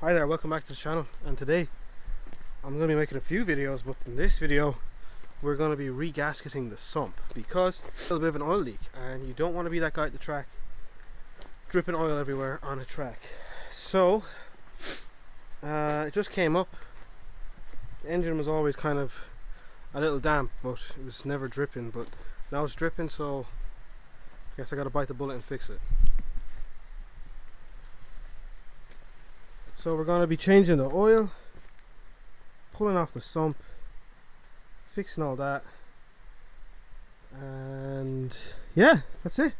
Hi there, welcome back to the channel, and today I'm going to be making a few videos, but in this video we're going to be re-gasketing the sump because there's a little bit of an oil leak and you don't want to be that guy at the track dripping oil everywhere on a track. So it just came up. The engine was always kind of a little damp, but it was never dripping, but now it's dripping, so I guess I got to bite the bullet and fix it. So we're going to be changing the oil, pulling off the sump, fixing all that, and yeah, that's it.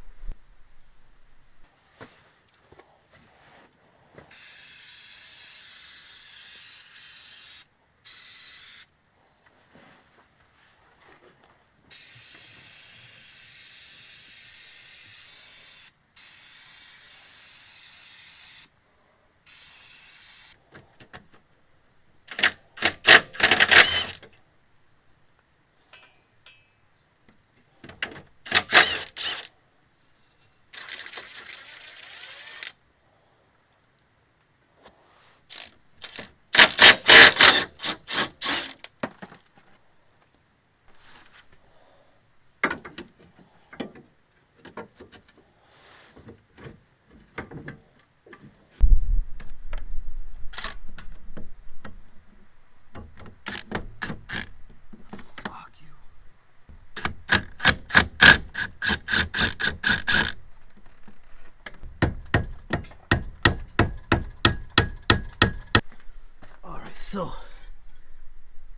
So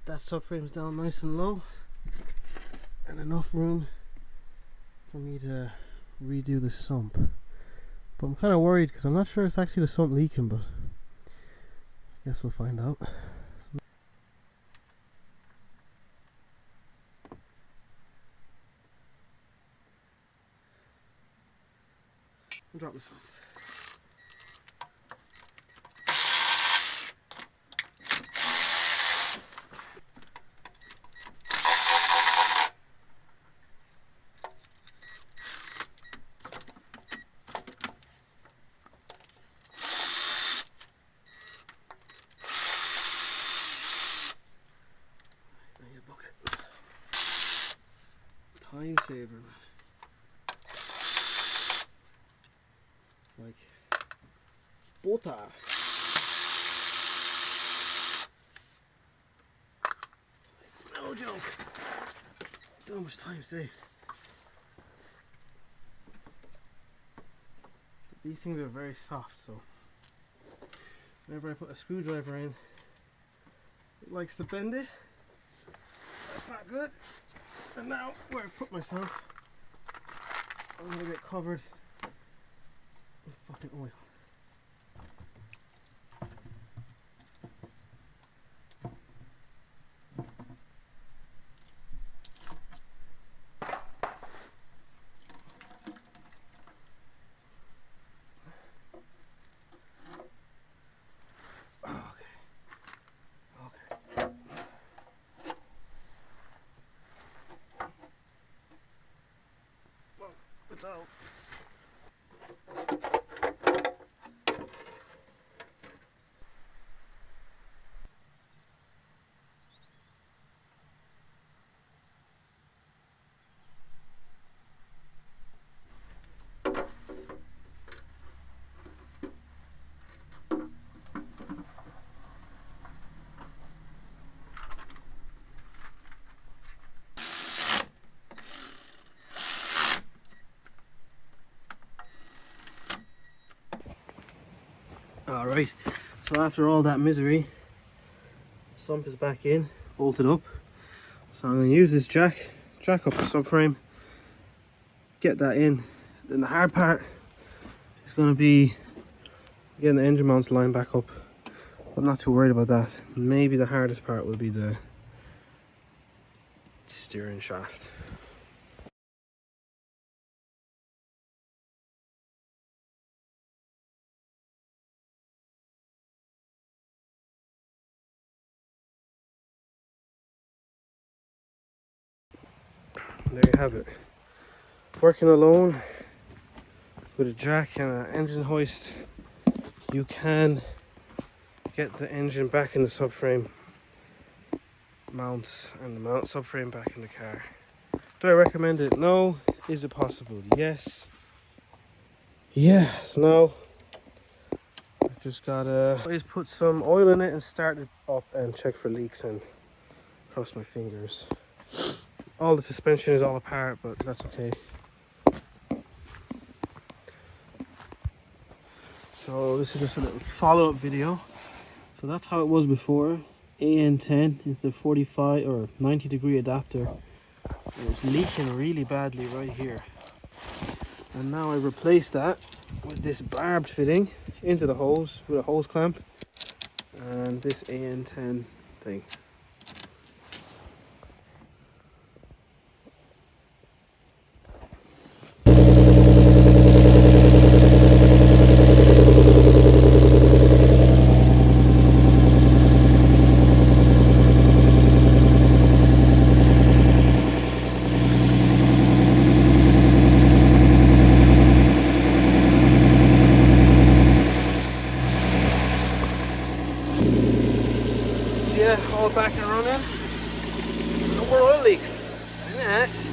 that subframe's down nice and low and enough room for me to redo the sump, but I'm kind of worried because I'm not sure it's actually the sump leaking, but I guess we'll find out. Drop the sump. Time saver, man. Like butter. No joke. So much time saved. But these things are very soft, so whenever I put a screwdriver in, it likes to bend it. That's not good. And now where I put myself, I'm gonna get covered with fucking oil. It's out. Alright, so after all that misery, sump is back in, bolted up. So I'm going to use this jack up the subframe, get that in. Then the hard part is going to be getting the engine mounts lined back up. I'm not too worried about that. Maybe the hardest part will be the steering shaft. There you have it. Working alone with a jack and an engine hoist, you can get the engine back in the subframe mounts and the mount subframe back in the car. Do I recommend it? No. Is it possible? Yes. Yeah, so now I've just gotta put some oil in it and start it up and check for leaks and cross my fingers. All the suspension is all apart, but that's okay. So this is just a little follow-up video. So that's how it was before. AN10 is the 45 or 90 degree adapter. And it's leaking really badly right here. And now I replaced that with this barbed fitting into the hose with a hose clamp and this AN10 thing. Yeah, all back and running. No more oil leaks. Nice.